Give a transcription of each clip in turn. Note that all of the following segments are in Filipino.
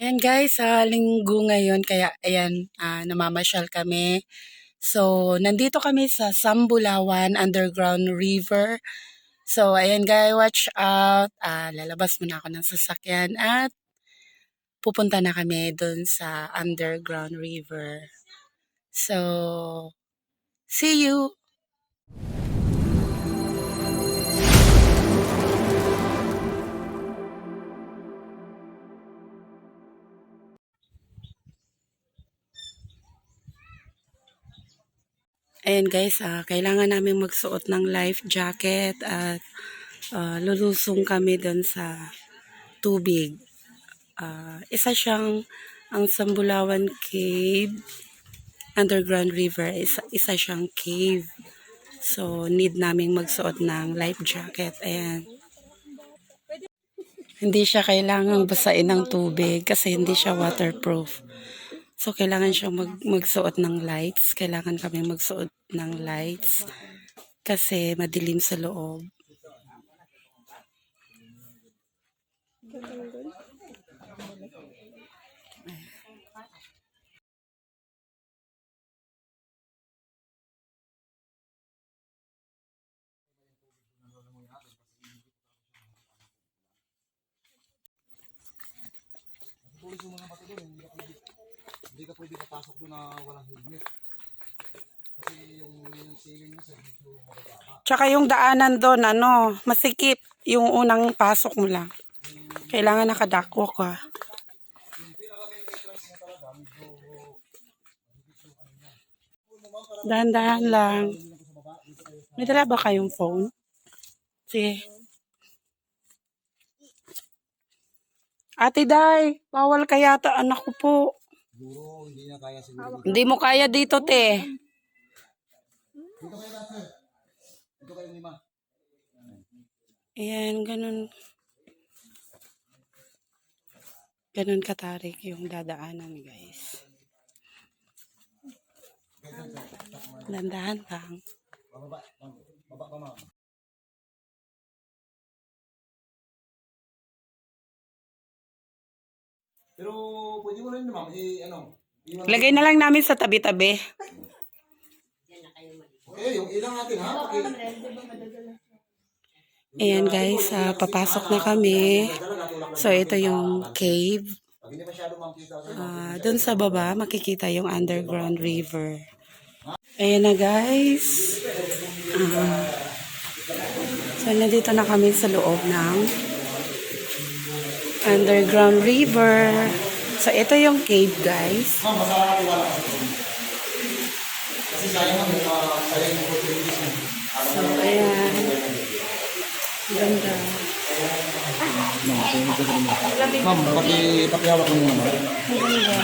Ayan guys, sa linggo ngayon kaya ayan, namamasyal kami. So, nandito kami sa Sambulawan Underground River. So, ayan guys, watch out. Lalabas muna ako ng sasakyan at pupunta na kami dun sa Underground River. So, see you! Ayan guys, kailangan namin magsuot ng life jacket at lulusong kami doon sa tubig. Isa siyang ang Sambulawan Cave, Underground River, isa siyang cave. So, need naming magsuot ng life jacket. Ayan. Hindi siya kailangang basain ng tubig kasi hindi siya waterproof. So, kailangan siyang magsuot ng lights. Kailangan kami magsuot ng lights kasi madilim sa loob. Hindi ka pwede papasok doon na walang helmet. Kasi yung ceiling mo sa medyo mababa. Tsaka yung daanan doon, masikip. Yung unang pasok mo lang. Kailangan nakadakwa ka. Dahan-dahan lang. May dala ba kayong phone? Sige. Ate Day, bawal ka yata anak ko po. Siguro hindi na kaya siguro. Hindi mo kaya dito, te. Dito kayo lahat, sir. Dito kayo lima. Ayan, ganun. Ganun katarik yung dadaanan, guys. Dandahan lang. Bababa. Baba ka, ma'am. Pero pwede mo rin ma'am, Lagay na lang namin sa tabi-tabi. Okay, yung ilang natin ha. Okay. Ayan guys, papasok na kami. So ito yung cave. Pag hindi masyado ma'am kita. Doon sa baba, makikita yung underground river. Ayan na guys. So nandito na kami sa loob ng underground river. So ito yung cave guys. Ma'am, masakatiwala ka sa ito. Kasi sayang ma'am, sayang yung opportunities mo. So ayan. Ganda. Ma'am, pakihawak mo muna ma'am. Ganda.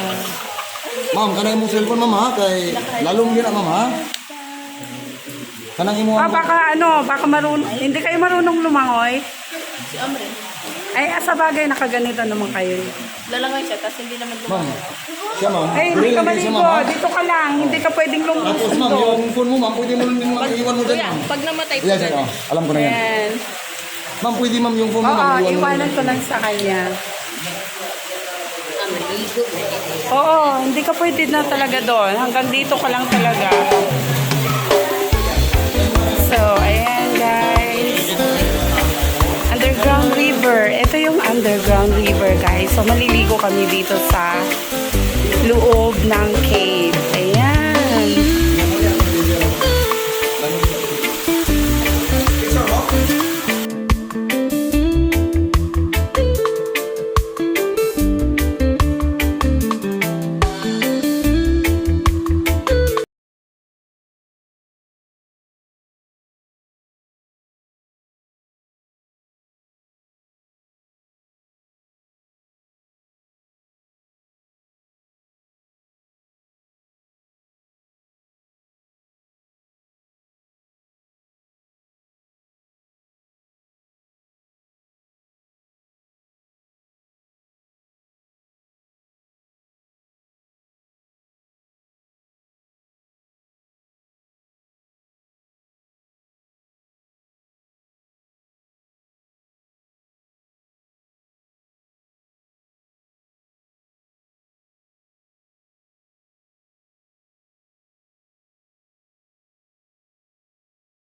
Ma'am, kanay mong cellphone ma'am ha, kay lalong din ma'am ha. Kanang imo. Baka hindi kayo marunong lumangoy. Si Amre. Ay, sa bagay, nakaganito naman kayo. Lalangoy siya, kasi hindi naman Ma'am, lumangoy. siya ma'am. Ay, hindi ka maligo. Dito ka lang. Hindi ka pwedeng Tapos lumusok ma'am, doon. yung phone mo ma'am, pwede mo rin maiwan mo dyan Kuya, ma'am. pag namatay po Yes, sir, ganun. alam ko na yan. Ayan. Ma'am, pwede ma'am yung phone mo Oo, ma'am, iwan mo iwanan ko lang sa kanya. Oo, hindi ka pwede na talaga doon. Hanggang dito ka lang talaga. So, ayan guys. Underground river. Ito yung underground river guys. So, maliligo kami dito sa loob ng cave.